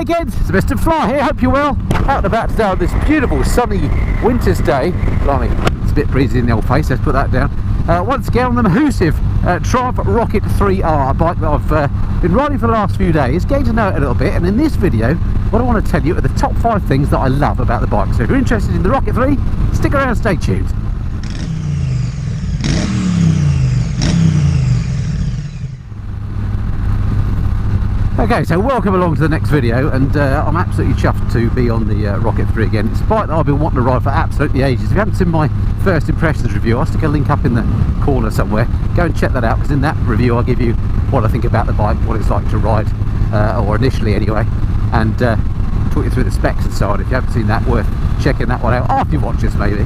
Hey kids, it's Mr. Fly here, hope you're well. Out and about today on this beautiful sunny winter's day. Blimey, it's a bit breezy in the old face, let's put that down. Once again on the mahoosive Triumph Rocket 3R, a bike that I've been riding for the last few days, getting to know it a little bit, and in this video what I want to tell you are the top 5 things that I love about the bike. So if you're interested in the Rocket 3, stick around, stay tuned. Okay, so welcome along to the next video, and I'm absolutely chuffed to be on the Rocket 3 again. It's a bike that I've been wanting to ride for absolutely ages. If you haven't seen my first impressions review, I'll stick a link up in the corner somewhere. Go and check that out, because in that review I'll give you what I think about the bike, what it's like to ride, or initially anyway, and talk you through the specs and so on. If you haven't seen that, worth checking that one out after you've watched this maybe.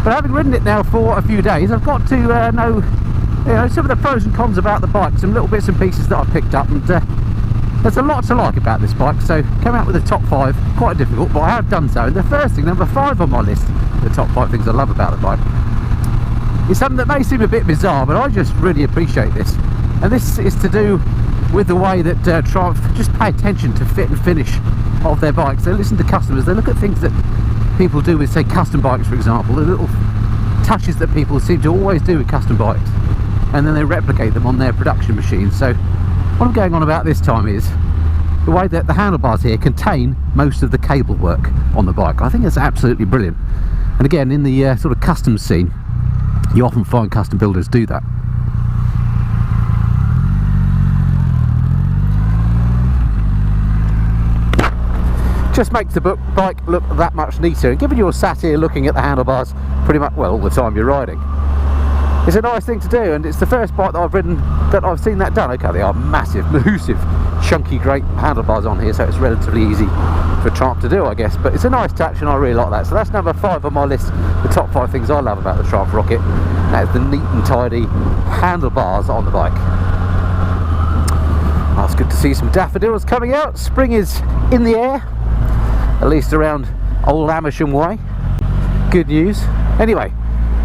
But having ridden it now for a few days, I've got to know some of the pros and cons about the bike, some little bits and pieces that I've picked up, and there's a lot to like about this bike, so come out with the top 5, quite difficult, but I have done so. And the first thing, number 5 on my list, the top 5 things I love about the bike, is something that may seem a bit bizarre, but I just really appreciate this. And this is to do with the way that Triumph just pay attention to fit and finish of their bikes. They listen to customers, they look at things that people do with, say, custom bikes, for example, the little touches that people seem to always do with custom bikes, and then they replicate them on their production machines. So what I'm going on about this time is the way that the handlebars here contain most of the cable work on the bike. I think it's absolutely brilliant. And again, in the sort of custom scene, you often find custom builders do that. Just makes the bike look that much neater. And given you're sat here looking at the handlebars pretty much, well, all the time you're riding, it's a nice thing to do, and it's the first bike that I've ridden that I've seen that done. Okay, they are massive, mahoosive, chunky, great handlebars on here, so it's relatively easy for Triumph to do, I guess. But it's a nice touch, and I really like that. So that's number 5 on my list, the top 5 things I love about the Triumph Rocket. That is the neat and tidy handlebars on the bike. Oh, it's good to see some daffodils coming out. Spring is in the air, at least around Old Amersham way. Good news. Anyway,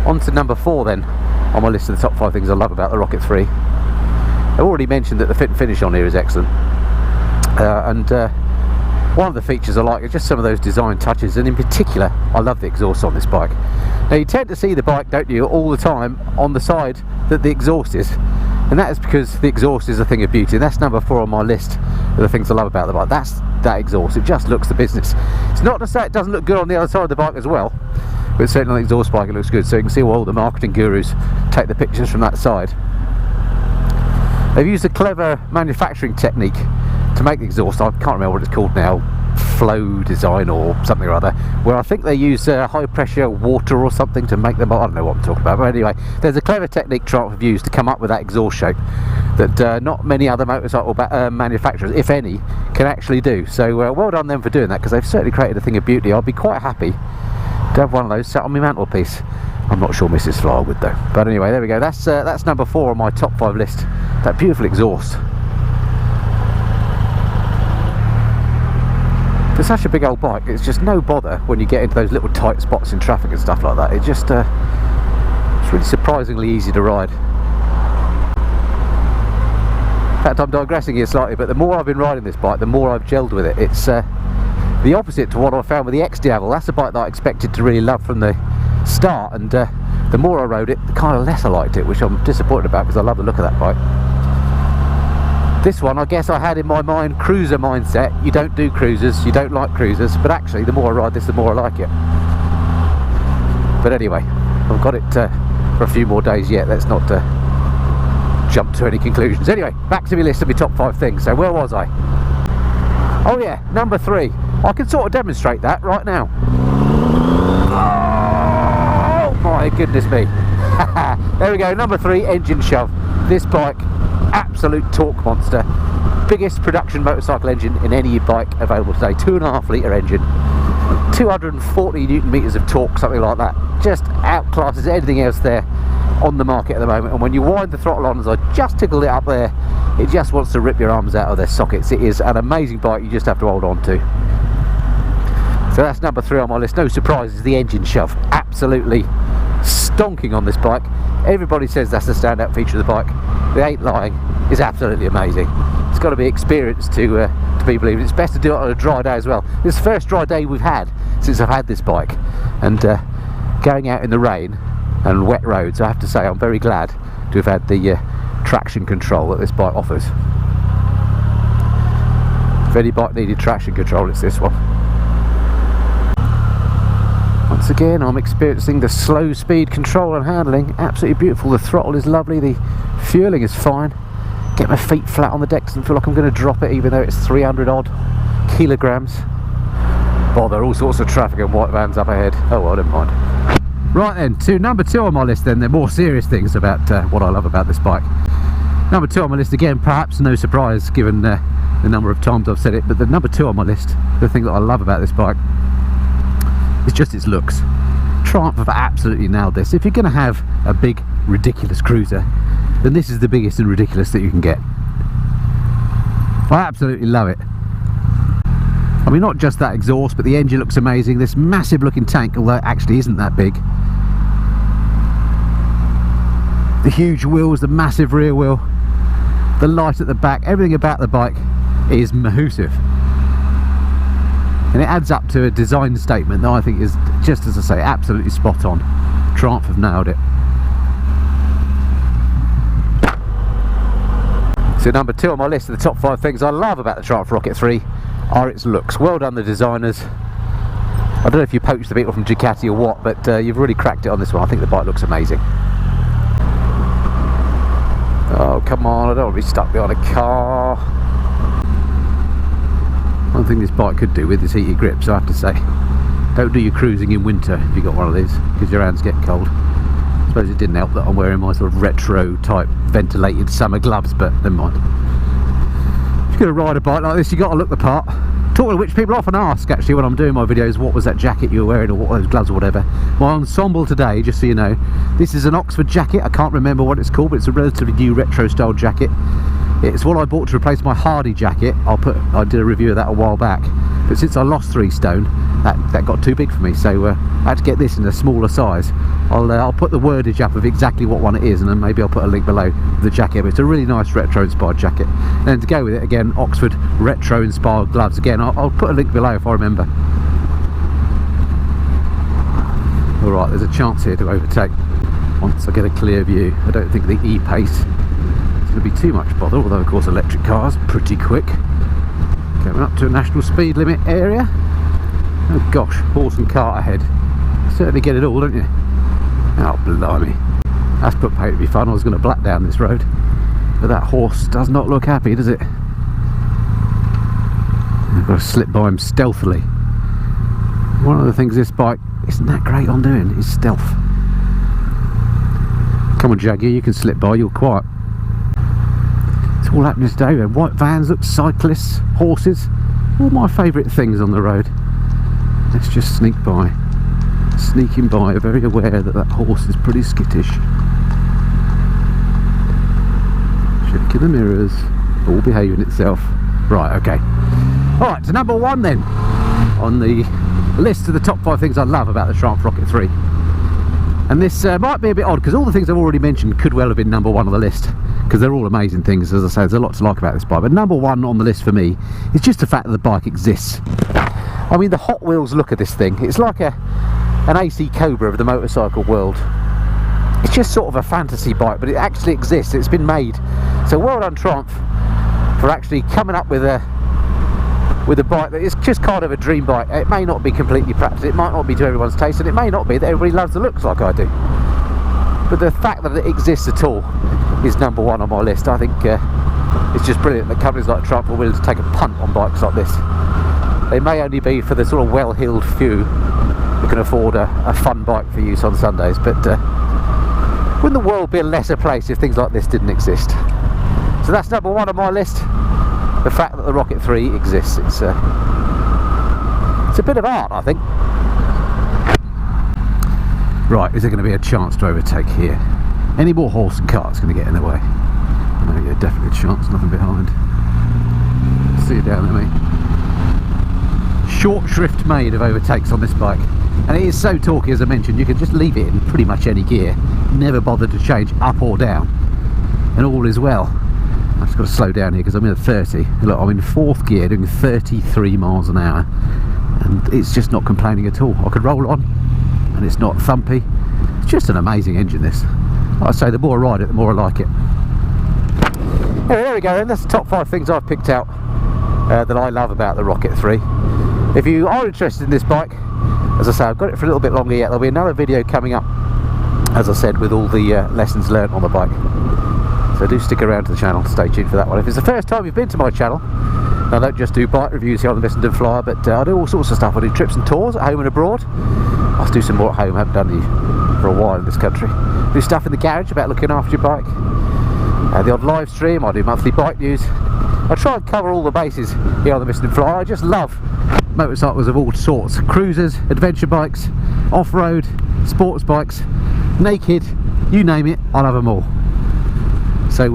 on to number 4 then on my list of the top 5 things I love about the Rocket 3. I've already mentioned that the fit and finish on here is excellent, and one of the features I like is just some of those design touches, and in particular I love the exhaust on this bike. Now you tend to see the bike, don't you, all the time on the side that the exhaust is, and that is because the exhaust is a thing of beauty. And that's number 4 on my list of the things I love about the bike. That's that exhaust. It just looks the business. It's not to say it doesn't look good on the other side of the bike as well, but certainly on the exhaust bike it looks good. So you can see all the marketing gurus take the pictures from that side. They've used a clever manufacturing technique to make the exhaust. I can't remember what it's called now, flow design or something or other, where I think they use high pressure water or something to make them, I don't know what I'm talking about, but anyway, there's a clever technique Triumph have used to come up with that exhaust shape that not many other motorcycle manufacturers, if any, can actually do. So well done them for doing that, because they've certainly created a thing of beauty. I'd be quite happy to have one of those sat on my mantelpiece. I'm not sure Mrs. Fly would though. But anyway, there we go. That's number 4 on my top 5 list. That beautiful exhaust. For such a big old bike, it's just no bother when you get into those little tight spots in traffic and stuff like that. It just it's really surprisingly easy to ride. In fact, I'm digressing here slightly, but the more I've been riding this bike, the more I've gelled with it. It's the opposite to what I found with the X-Diavel. That's a bike that I expected to really love from the start, and the more I rode it, the kind of less I liked it, which I'm disappointed about, because I love the look of that bike. This one, I guess I had in my mind cruiser mindset. You don't do cruisers, you don't like cruisers, but actually the more I ride this, the more I like it. But anyway, I've got it for a few more days yet. Let's not jump to any conclusions. Anyway, back to my list of my top 5 things. So where was I? Oh yeah, number 3. I can sort of demonstrate that right now. Oh my goodness me. There we go, number 3, engine shove. This bike, absolute torque monster. Biggest production motorcycle engine in any bike available today. 2.5 litre engine, 240 newton meters of torque, something like that. Just outclasses anything else there on the market at the moment. And when you wind the throttle on, as I just tickled it up there, it just wants to rip your arms out of their sockets. It is an amazing bike, you just have to hold on to. So that's number 3 on my list. No surprises, the engine shove. Absolutely stonking on this bike. Everybody says that's the standout feature of the bike. They ain't lying. It's absolutely amazing. It's got to be experienced to be believed. It's best to do it on a dry day as well. This is the first dry day we've had since I've had this bike, and going out in the rain and wet roads, I have to say I'm very glad to have had the traction control that this bike offers. If any bike needed traction control, it's this one. Once again, I'm experiencing the slow speed control and handling. Absolutely beautiful. The throttle is lovely, the fueling is fine. Get my feet flat on the deck, doesn't feel like I'm going to drop it even though it's 300 odd kilograms. Oh, there are all sorts of traffic and white vans up ahead. Oh well, never mind. Right then, to number 2 on my list then, the more serious things about what I love about this bike. Number 2 on my list, again, perhaps no surprise given the number of times I've said it, but the number 2 on my list, the thing that I love about this bike, is just its looks. Triumph have absolutely nailed this. If you're going to have a big, ridiculous cruiser, then this is the biggest and ridiculous that you can get. I absolutely love it. I mean, not just that exhaust, but the engine looks amazing. This massive looking tank, although it actually isn't that big. The huge wheels, the massive rear wheel, the light at the back, everything about the bike is mahoosive. And it adds up to a design statement that I think is, just as I say, absolutely spot on. Triumph have nailed it. So number 2 on my list of the top 5 things I love about the Triumph Rocket 3 are its looks. Well done the designers. I don't know if you poached the Beetle from Ducati or what, but you've really cracked it on this one. I think the bike looks amazing. Oh come on, I don't want to be stuck behind a car. One thing this bike could do with is heated grips, I have to say. Don't do your cruising in winter if you've got one of these, because your hands get cold. I suppose it didn't help that I'm wearing my sort of retro type ventilated summer gloves, but never mind. If you're going to ride a bike like this, you've got to look the part. Talking of which, people often ask actually when I'm doing my videos, what was that jacket you were wearing, or what were those gloves or whatever. My ensemble today, just so you know, this is an Oxford jacket. I can't remember what it's called, but it's a relatively new retro style jacket. It's what I bought to replace my Hardy jacket. I did a review of that a while back, but since I lost 3 stone, that got too big for me, so I had to get this in a smaller size. I'll put the wordage up of exactly what one it is, and then maybe I'll put a link below the jacket. But it's a really nice retro inspired jacket. And then to go with it, again, Oxford retro inspired gloves. Again, I'll put a link below if I remember. Alright, there's a chance here to overtake once I get a clear view. I don't think the E-Pace is going to be too much bother, although of course electric cars pretty quick. Going up to a national speed limit area. Oh gosh, horse and cart ahead. Certainly get it all, don't you? Oh blimey, that's put paid to be fun. I was going to black down this road, but that horse does not look happy, does it? I've got to slip by him stealthily. One of the things this bike isn't that great on doing is stealth. Come on Jaguar, you can slip by, you're quiet. It's all happening today. White vans, look, cyclists, horses, all my favourite things on the road. Let's just sneak by. Sneaking by, very aware that that horse is pretty skittish. Checking the mirrors, all behaving itself. Right, okay. Alright, so number 1 then, on the list of the top 5 things I love about the Triumph Rocket 3. And this might be a bit odd, because all the things I've already mentioned could well have been number 1 on the list, because they're all amazing things. As I say, there's a lot to like about this bike, but number 1 on the list for me is just the fact that the bike exists. I mean, the Hot Wheels look at this thing, it's like an AC Cobra of the motorcycle world. It's just sort of a fantasy bike, but it actually exists, it's been made. So well done Triumph for actually coming up with a bike that is just kind of a dream bike. It may not be completely practical, it might not be to everyone's taste, and it may not be that everybody loves the looks like I do. But the fact that it exists at all is number 1 on my list. I think it's just brilliant that companies like Triumph are willing to take a punt on bikes like this. They may only be for the sort of well-heeled few who can afford a fun bike for use on Sundays, but wouldn't the world be a lesser place if things like this didn't exist? So that's number 1 on my list, the fact that the Rocket 3 exists. It's a bit of art, I think. Right, is there going to be a chance to overtake here? Any more horse and carts going to get in the way? No, yeah, definitely a chance, nothing behind. See you down there, mate. Short shrift made of overtakes on this bike, and it is so torquey, as I mentioned. You can just leave it in pretty much any gear, never bother to change up or down, and all is well. I've just got to slow down here because I'm in a 30. Look, I'm in 4th gear doing 33 miles an hour, and it's just not complaining at all. I could roll on and it's not thumpy. It's just an amazing engine, this. Like I say, the more I ride it, the more I like it. Anyway, there we go then. That's the top 5 things I've picked out that I love about the Rocket 3. If you are interested in this bike, as I say, I've got it for a little bit longer yet. There'll be another video coming up, as I said, with all the lessons learnt on the bike. So do stick around to the channel, stay tuned for that one. If it's the first time you've been to my channel, I don't just do bike reviews here on the Missenden Flyer, but I do all sorts of stuff. I do trips and tours at home and abroad. I'll do some more at home. I haven't done these for a while in this country. Do stuff in the garage about looking after your bike. The odd live stream. I do monthly bike news. I try and cover all the bases here on the Missenden Flyer. I just love motorcycles of all sorts. Cruisers, adventure bikes, off-road, sports bikes, naked, you name it, I'll have them all. So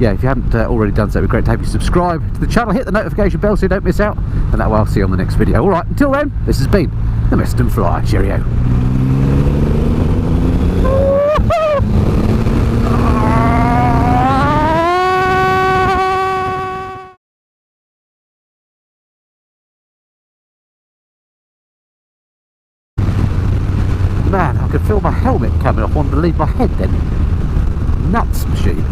yeah, if you haven't already done so, it'd be great to have you subscribe to the channel, hit the notification bell so you don't miss out, and that way I'll see you on the next video. Alright, until then, this has been the Missenden Flyer. Cheerio. Man, I could feel my helmet coming off underneath my head then. Nuts machine.